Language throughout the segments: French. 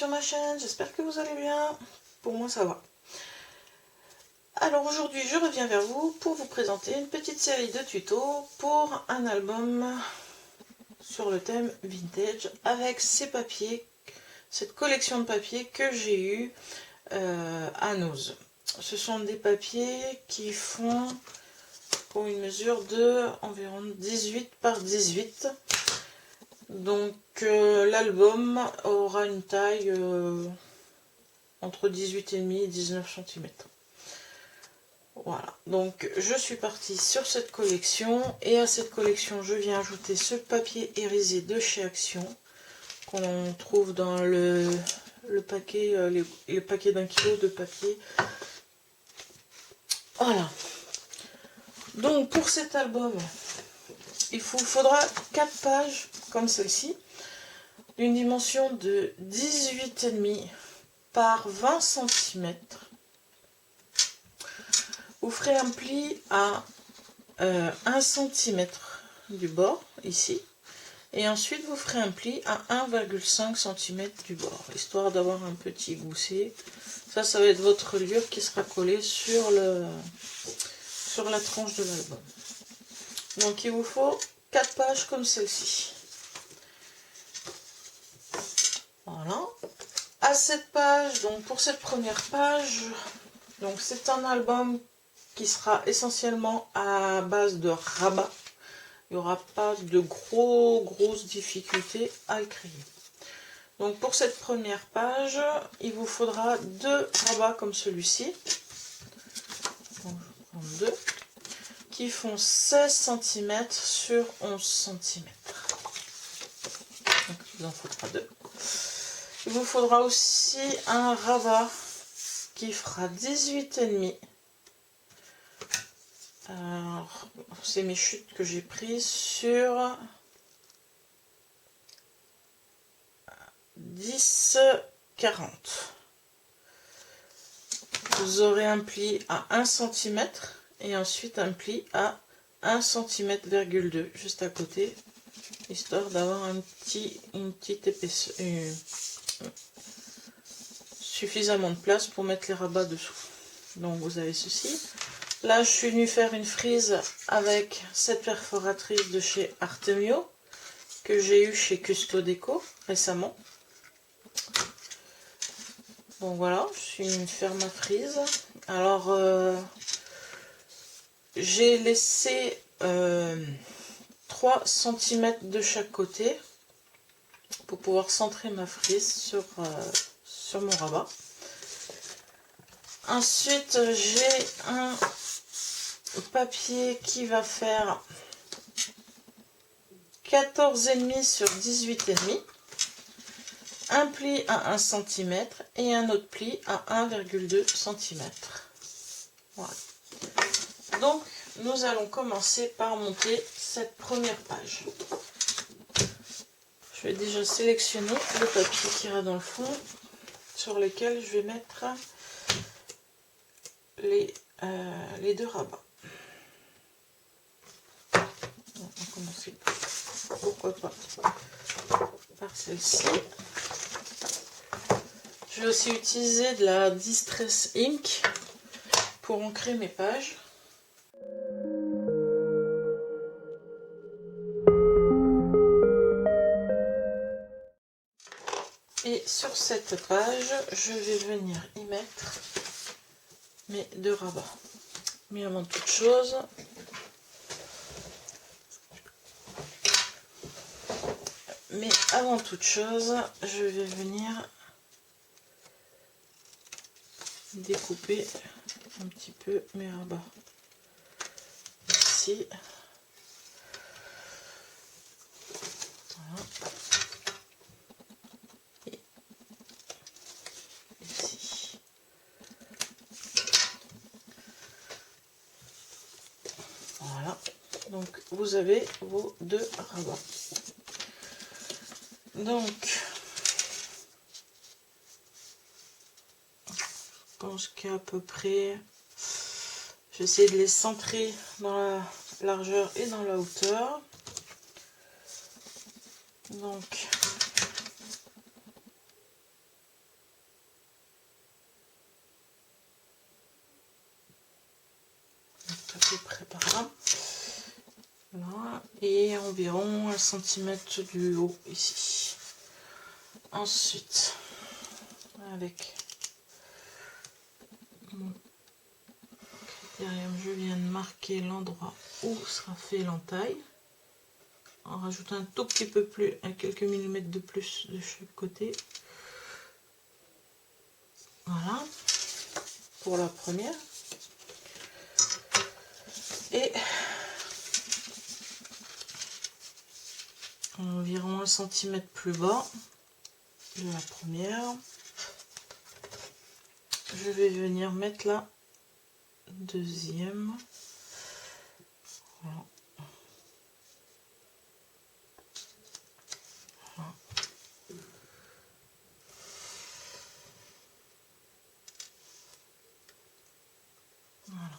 sur ma chaîne, j'espère que vous allez bien. Pour moi ça va. Alors aujourd'hui je reviens vers vous pour vous présenter une petite série de tutos pour un album sur le thème vintage avec ces papiers, cette collection de papiers que j'ai eu à Noz. Ce sont des papiers qui font pour une mesure de environ 18 par 18. Donc l'album aura une taille entre 18,5 et 19 cm. Voilà, donc je suis partie sur cette collection et à cette collection je viens ajouter ce papier irisé de chez Action qu'on trouve dans le paquet, les paquets d'1 kilo de papier. Voilà, donc pour cet album il faudra 4 pages comme celle-ci, d'une dimension de 18,5 par 20 cm. Vous ferez un pli à 1 cm du bord, ici. Et ensuite, vous ferez un pli à 1,5 cm du bord, histoire d'avoir un petit gousset. Ça va être votre reliure qui sera collée sur la tranche de l'album. Donc, il vous faut 4 pages comme celle-ci. Voilà. À cette page, donc pour cette première page, donc c'est un album qui sera essentiellement à base de rabat. Il n'y aura pas de grosses difficultés à le créer. Donc pour cette première page, il vous faudra 2 rabats comme celui-ci. Je prends 2 qui font 16 cm sur 11 cm. Donc il en faudra 2. Il vous faudra aussi un rabat qui fera 18,5. Alors, c'est mes chutes que j'ai prises sur 10,40. Vous aurez un pli à 1 cm et ensuite un pli à 1,2 cm juste à côté, histoire d'avoir une petite épaisseur, suffisamment de place pour mettre les rabats dessous. Donc vous avez ceci. Là, je suis venue faire une frise avec cette perforatrice de chez Artemio que j'ai eu chez Custo Déco récemment. Donc voilà, je suis venue faire ma frise. Alors, j'ai laissé 3 cm de chaque côté pour pouvoir centrer ma frise sur mon rabat. Ensuite, j'ai un papier qui va faire 14,5 sur 18,5, un pli à 1 cm et un autre pli à 1,2 cm. Voilà. Donc nous allons commencer par monter cette première page. Je vais déjà sélectionner le papier qui ira dans le fond, sur lequel je vais mettre les 2 rabats. On va commencer, pourquoi pas, par celle-ci. Je vais aussi utiliser de la Distress Ink pour ancrer mes pages. Et sur cette page, je vais venir y mettre mes 2 rabats. Mais avant toute chose, je vais venir découper un petit peu mes rabats ici. Voilà. Et ici. Voilà. Donc vous avez vos 2 rabats. Donc je pense qu'à peu près, j'essaie de les centrer dans la largeur et dans la hauteur. Donc par là. Voilà. Et environ 1 cm du haut ici. Ensuite, avec mon critérium, je viens de marquer l'endroit où sera fait l'entaille. En rajoutant un tout petit peu plus, à quelques millimètres de plus de chaque côté. Voilà, pour la première. Et environ 1 cm plus bas de la première, je vais venir mettre la deuxième. Voilà. Voilà. Voilà.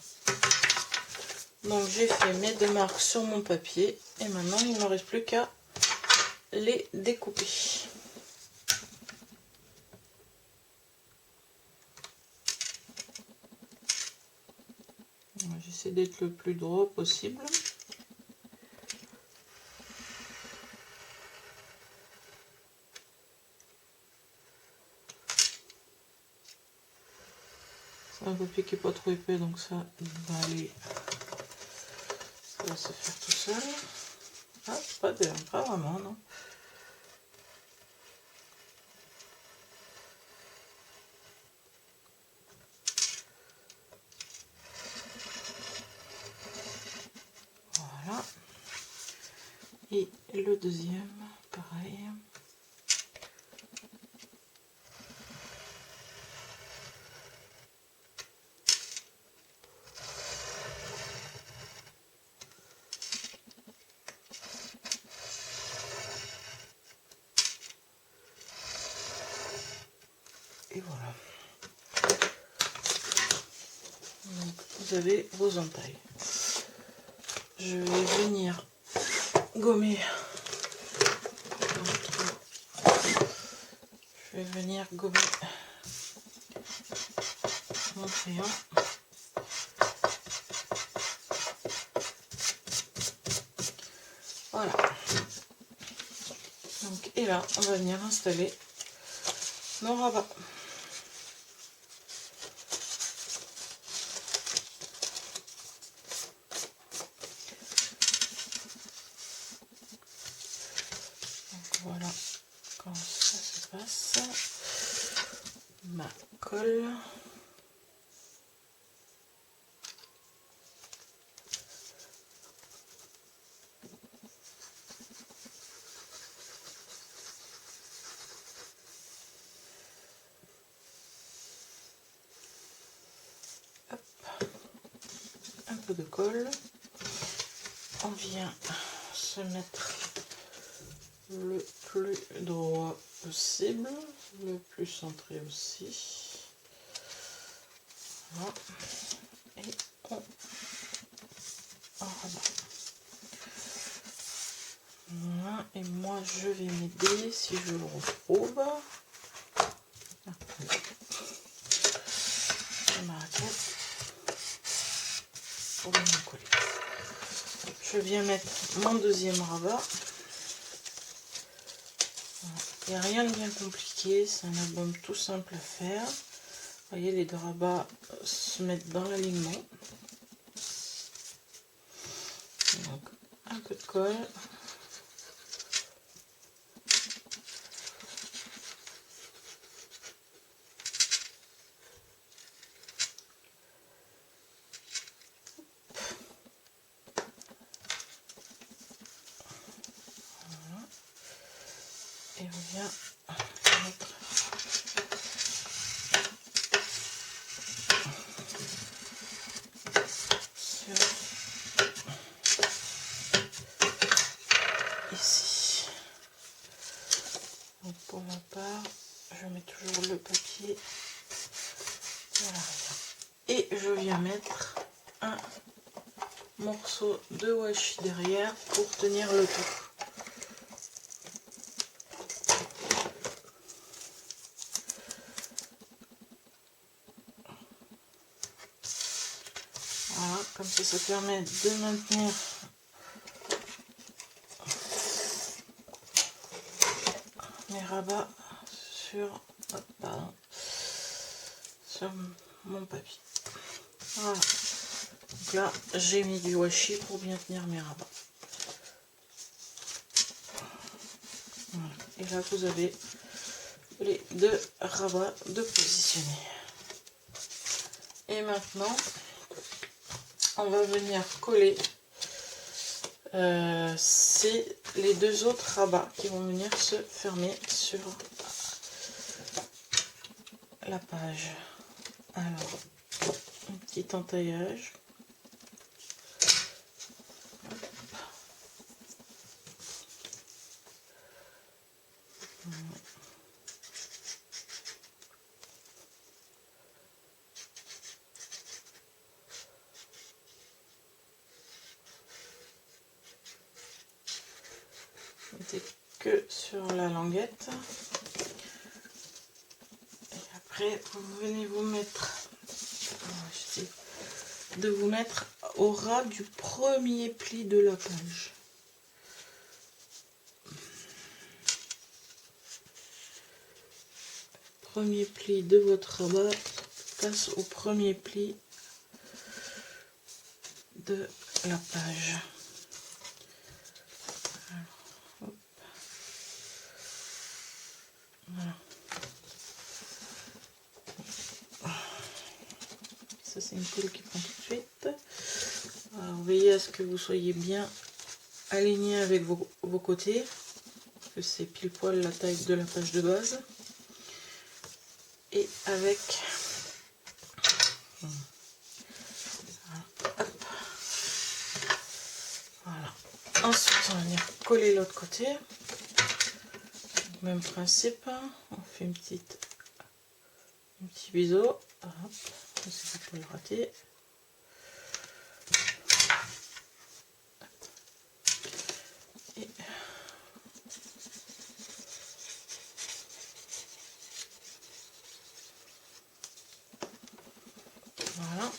Donc j'ai fait mes 2 marques sur mon papier et maintenant il ne me reste plus qu'à les découper. J'essaie d'être le plus droit possible. C'est un papier qui n'est pas trop épais, donc ça va aller, ça va se faire tout seul. Ah, pas vraiment, non. Voilà. Et le deuxième, pareil. Et voilà. Donc vous avez vos entailles. Je vais venir gommer. Je vais venir gommer mon crayon. Voilà. Donc, et là, on va venir installer nos rabats. Donc, voilà comment ça se passe. Ma colle. Un peu de colle. On vient se mettre le plus droit possible, le plus centré aussi. Voilà. Et on rabat. Voilà. Et moi je vais m'aider si je le retrouve. Ma raquette pour bien coller. Je viens mettre mon deuxième rabat. Il n'y a rien de bien compliqué, c'est un album tout simple à faire. Vous voyez, les deux rabats se mettent dans l'alignement. Donc un peu de colle. Voilà. Et on vient mettre ici. Donc pour ma part, je mets toujours le papier à l'arrière. Et je viens mettre un morceau de washi derrière pour tenir le tout. Voilà, Comme ça permet de maintenir mes rabats sur, sur mon papier. Voilà. Donc là, j'ai mis du washi pour bien tenir mes rabats. Voilà. Et là, vous avez les 2 rabats de positionner. Et maintenant, on va venir coller c'est les 2 autres rabats qui vont venir se fermer sur la page. Alors, un petit entaillage. Mettez que sur la languette. Et après, vous venez vous mettre, de vous mettre au ras du premier pli de la page. Premier pli de votre rabat passe au premier pli de la page. Alors, hop. Voilà. Ça c'est une colle qui prend tout de suite. Alors veillez à ce que vous soyez bien aligné avec vos côtés, que c'est pile poil la taille de la page de base. Et avec voilà. Ensuite on va venir coller l'autre côté. Même principe, on fait un petit biseau. C'est pas le rater. Et voilà.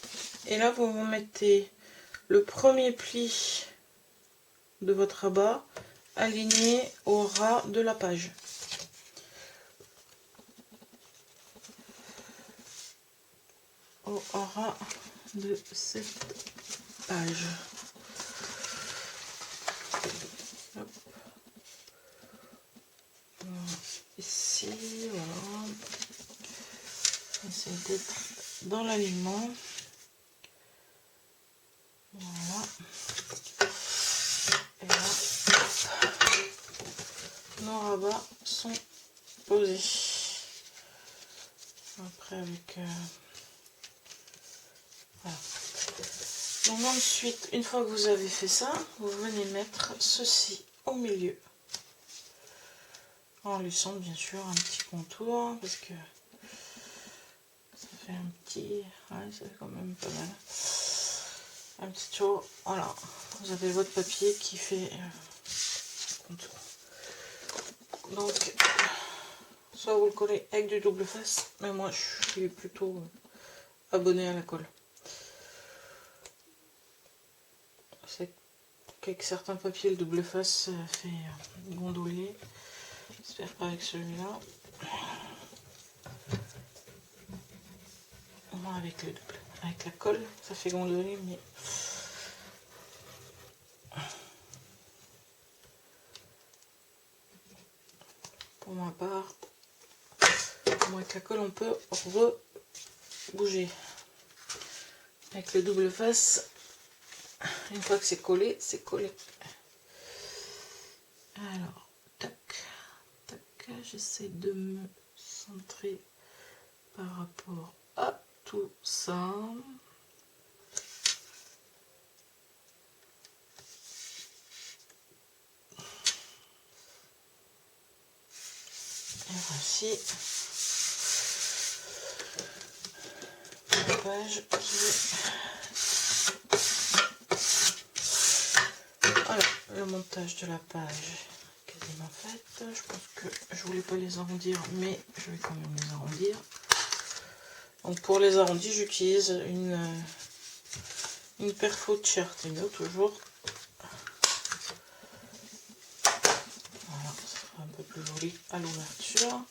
Et là vous vous mettez le premier pli de votre rabat aligné au ras de la page. Au ras de cette page. Hop. Ici, voilà. Essayez d'être dans l'alignement. Voilà. Et là, nos rabats sont posés. Après avec voilà. Donc ensuite, une fois que vous avez fait ça, vous venez mettre ceci au milieu. En laissant bien sûr un petit contour parce que ça fait un petit, ouais, ça fait quand même pas mal. Un petit tour, voilà. Vous avez votre papier qui fait contour. Donc, soit vous le collez avec du double face, mais moi je suis plutôt abonné à la colle. C'est qu'avec certains papiers, le double face fait gondoler. J'espère pas avec celui-là. Au moins avec le double. Avec la colle, ça fait gondoler, mais pour ma part, moi avec la colle, on peut rebouger. Avec le double face, une fois que c'est collé, c'est collé. Alors, tac, tac, j'essaie de me centrer par rapport à tout ça. Et voici la page qui est... Voilà, le montage de la page quasiment fait. Je pense que je voulais pas les arrondir, mais je vais quand même les arrondir. Donc pour les arrondis, j'utilise une perfo de Certeno toujours. Voilà, ça sera un peu plus joli à l'ouverture.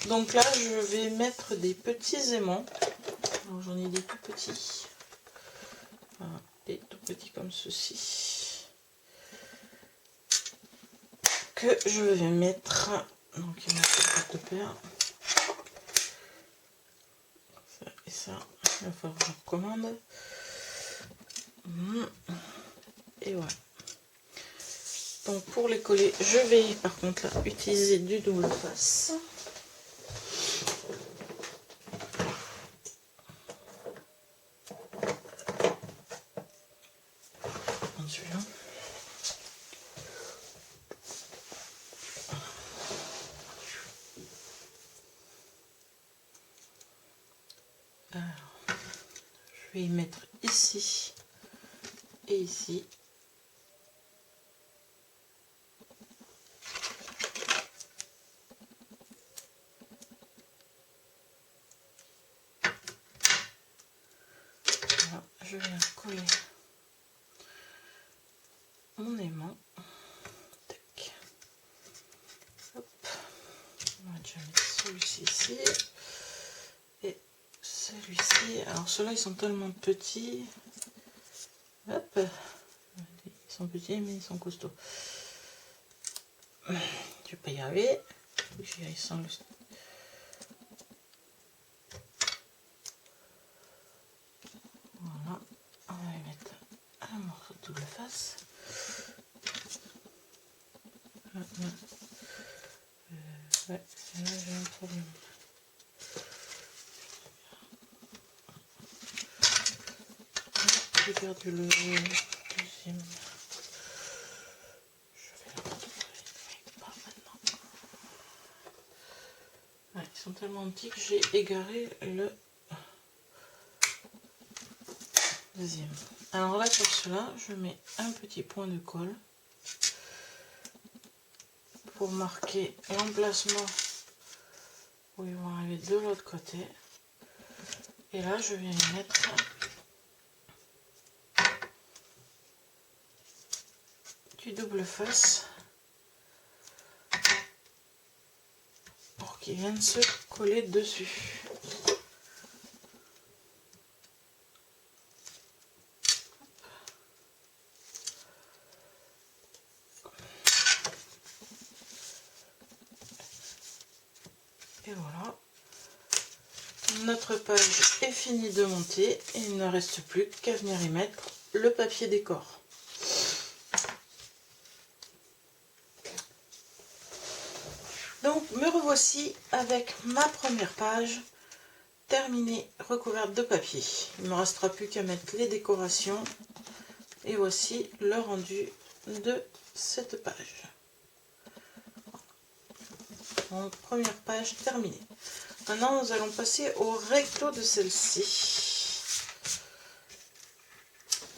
Donc là, je vais mettre des petits aimants. J'en ai des tout petits. Voilà, des tout petits comme ceci. Que je vais mettre. Donc il me faut deux paires. Ça et ça. Il va falloir que je recommande. Et voilà. Donc pour les coller, je vais par contre là utiliser du double face. Celui-là. Alors, je vais y mettre ici et ici. Voilà, je viens coller mon aimant. Tac. Hop. On va déjà mettre celui-ci ici. Et celui-ci. Alors ceux-là ils sont tellement petits. Hop. Ils sont petits mais ils sont costauds. Je vais pas y arriver. J'y arrive sans le... Voilà. On va y mettre un morceau de double face. Ouais, là j'ai un problème. J'ai perdu le deuxième. Je vais le retrouver, mais pas maintenant. Ouais, ils sont tellement petits que j'ai égaré le deuxième. Alors là, pour cela, je mets un petit point de colle pour marquer l'emplacement où ils vont arriver de l'autre côté. Et là, je viens y mettre du double face pour qu'ils viennent se coller dessus. Et voilà, notre page est finie de monter et il ne reste plus qu'à venir y mettre le papier décor. Donc me revoici avec ma première page terminée, recouverte de papier. Il ne me restera plus qu'à mettre les décorations et voici le rendu de cette page. Donc, première page terminée. Maintenant nous allons passer au recto de celle-ci.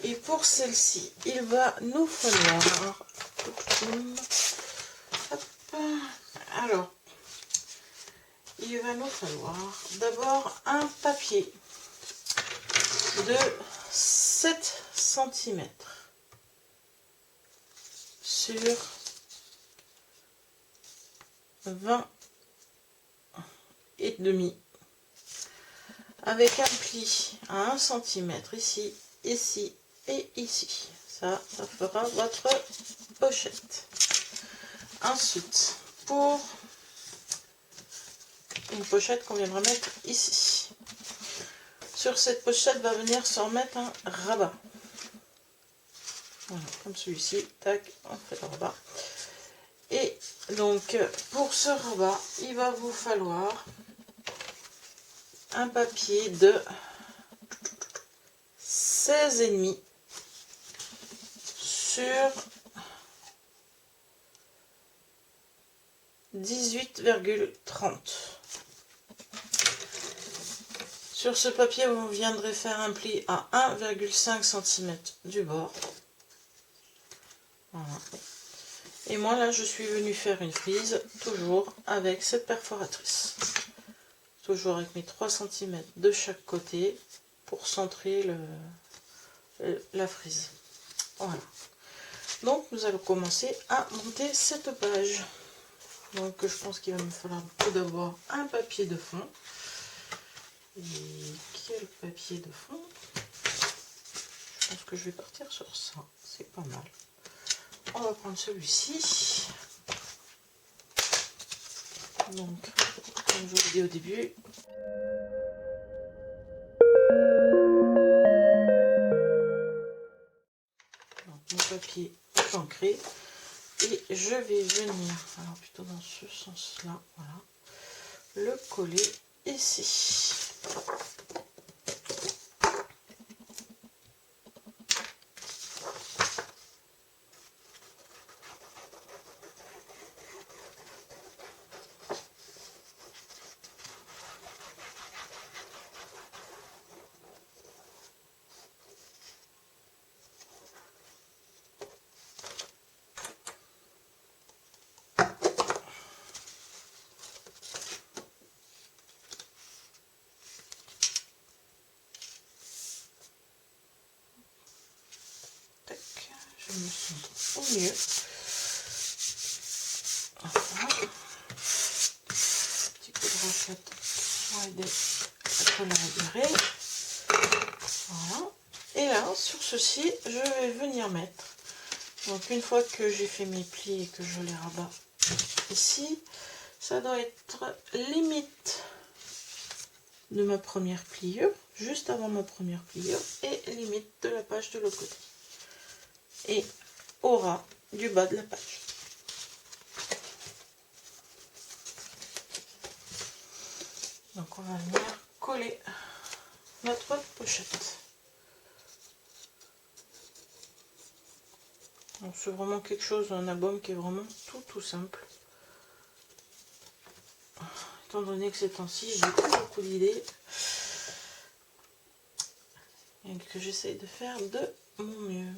Et pour celle-ci, il va nous falloir... Hop. Alors, il va nous falloir d'abord un papier de 7 cm sur 20 et demi avec un pli à 1 cm ici, ici et ici. Ça fera votre pochette. Ensuite, pour une pochette qu'on viendra mettre ici. Sur cette pochette va venir se remettre un rabat. Voilà, comme celui-ci, tac, on fait le rabat. Et donc, pour ce rabat, il va vous falloir un papier de 16,5 sur 18,30. Sur ce papier, vous viendrez faire un pli à 1,5 cm du bord. Voilà. Et moi là, je suis venue faire une frise, toujours avec cette perforatrice. Toujours avec mes 3 cm de chaque côté pour centrer la frise. Voilà. Donc nous allons commencer à monter cette page. Donc je pense qu'il va me falloir tout d'abord un papier de fond. Et quel papier de fond? Je pense que je vais partir sur ça, c'est pas mal. On va prendre celui-ci. Donc, comme je vous l'ai dit au début, donc, mon papier est ancré et je vais venir, alors plutôt dans ce sens-là, voilà, le coller ici. Je me sens au mieux. Voilà. Petit coup de raclette pour aider à collaborer. Voilà. Et là, sur ceci, je vais venir mettre. Donc une fois que j'ai fait mes plis et que je les rabats ici, ça doit être limite de ma première pliure, juste avant ma première pliure, et limite de la page de l'autre côté. Et au ras du bas de la page. Donc on va venir coller notre pochette. Donc c'est vraiment quelque chose, un album qui est vraiment tout simple. Étant donné que ces temps-ci, j'ai pas beaucoup d'idées et que j'essaye de faire de mon mieux.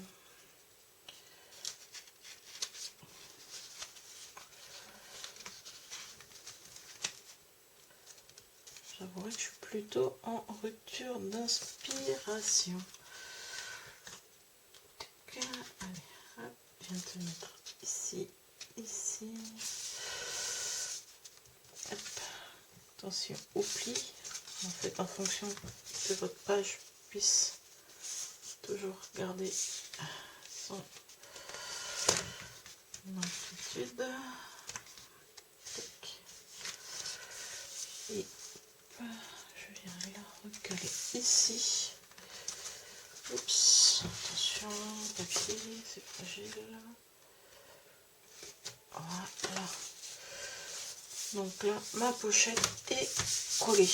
J'avoue que je suis plutôt en rupture d'inspiration. Allez, hop, je viens de te mettre ici, ici. Hop. Attention au pli. En fait, en fonction que votre page puisse toujours garder son amplitude. Et je viens la recoller ici. Oups, attention, papier, c'est fragile. Voilà. Donc là, ma pochette est collée.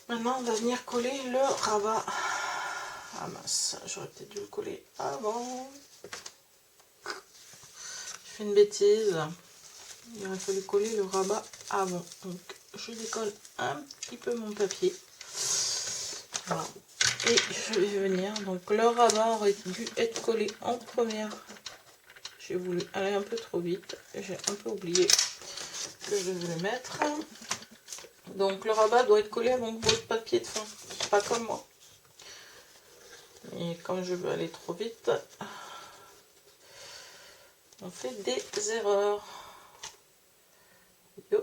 Maintenant, on va venir coller le rabat. Ah mince, j'aurais peut-être dû le coller avant. J'ai fait une bêtise. Il aurait fallu coller le rabat avant. Donc, je décolle un petit peu mon papier. Voilà. Et je vais venir. Donc, le rabat aurait dû être collé en première. J'ai voulu aller un peu trop vite. J'ai un peu oublié que je vais le mettre. Donc, le rabat doit être collé avec votre papier de fond. Pas comme moi. Et comme je veux aller trop vite, on fait des erreurs. Yo.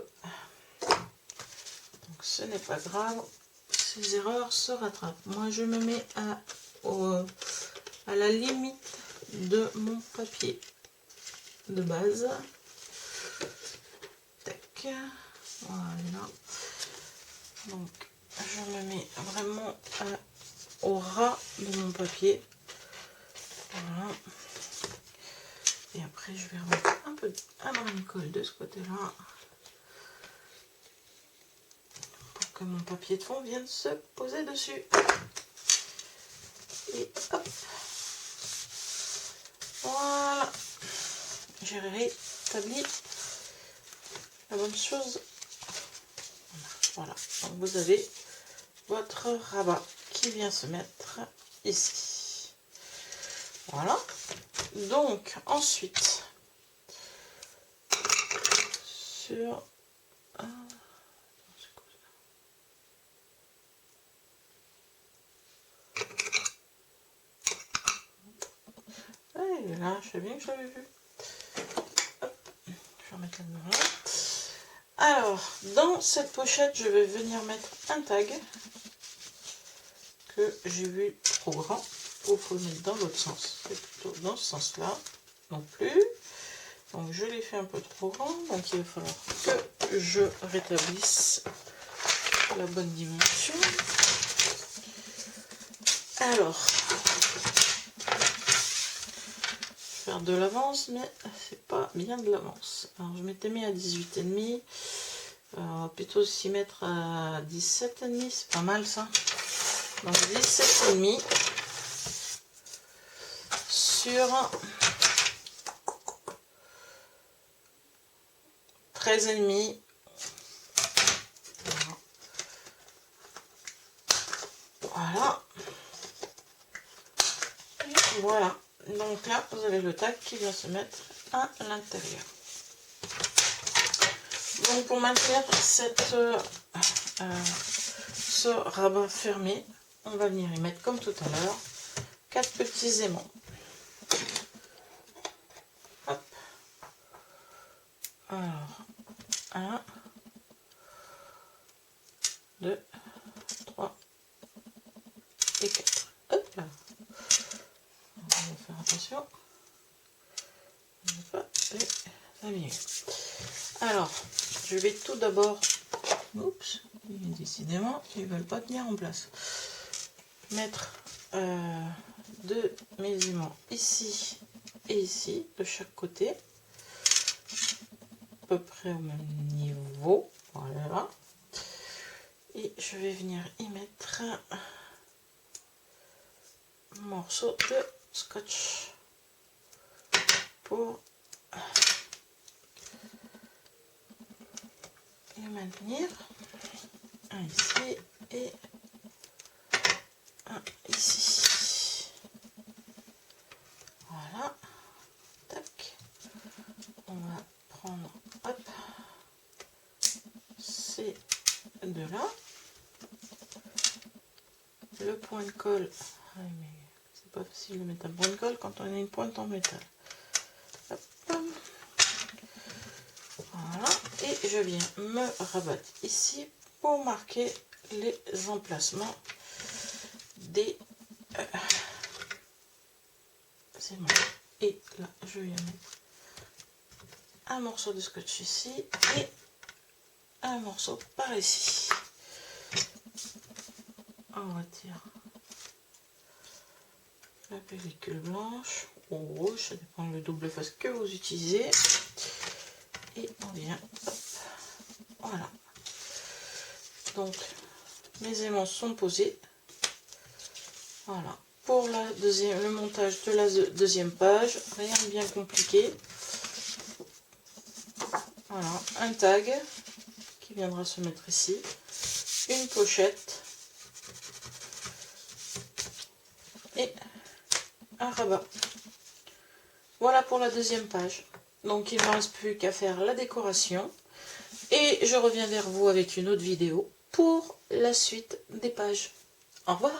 Donc, ce n'est pas grave. Ces erreurs se rattrapent. Moi, je me mets à la limite de mon papier de base. Tac. Voilà. Donc, je me mets vraiment au ras de mon papier. Voilà. Et après, je vais remettre un peu un brin de colle de ce côté-là. Pour que mon papier de fond vienne se poser dessus. Et hop. Voilà. J'ai rétabli la bonne chose. Voilà. Donc vous avez votre rabat qui vient se mettre ici. Voilà. Donc ensuite, sur il est là, je sais bien que je l'avais vu. Hop, je vais remettre la dedans là. Alors, dans cette pochette, je vais venir mettre un tag que j'ai vu trop grand. Il faut le mettre dans l'autre sens. C'est plutôt dans ce sens-là, non plus. Donc, je l'ai fait un peu trop grand. Donc, il va falloir que je rétablisse la bonne dimension. Alors, faire de l'avance, mais c'est pas bien de l'avance. Alors je m'étais mis à 18,5, plutôt s'y mettre à 17,5, c'est pas mal ça. Donc 17,5 sur 13,5. Voilà. Et voilà. Donc là, vous avez le tag qui vient se mettre à l'intérieur. Donc pour maintenir ce rabat fermé, on va venir y mettre comme tout à l'heure 4 petits aimants. Hop. Alors, 1, 2, 3 et 4. Hop là. On va faire attention. On ne va pas les abîmer. Alors, je vais tout d'abord... Oups, décidément, ils ne veulent pas tenir en place. Mettre deux mes aimants ici et ici, de chaque côté. À peu près au même niveau. Voilà. Et je vais venir y mettre un morceau de scotch pour les maintenir. Un ici et un ici. Voilà. Tac. On va prendre hop, ces deux-là. Le point de colle. Ah, mais c'est pas facile de mettre un point de colle quand on a une pointe en métal. Hop. Voilà. Et je viens me rabattre ici pour marquer les emplacements des aimants. Et là, je viens mettre un morceau de scotch ici et un morceau par ici. On retire la pellicule blanche ou rouge, ça dépend le double face que vous utilisez. Et on vient, hop, voilà. Donc, mes aimants sont posés. Voilà. Pour le montage de la deuxième page, rien de bien compliqué. Voilà, un tag qui viendra se mettre ici, une pochette et un rabat. Voilà pour la deuxième page. Donc il ne me reste plus qu'à faire la décoration et je reviens vers vous avec une autre vidéo pour la suite des pages. Au revoir.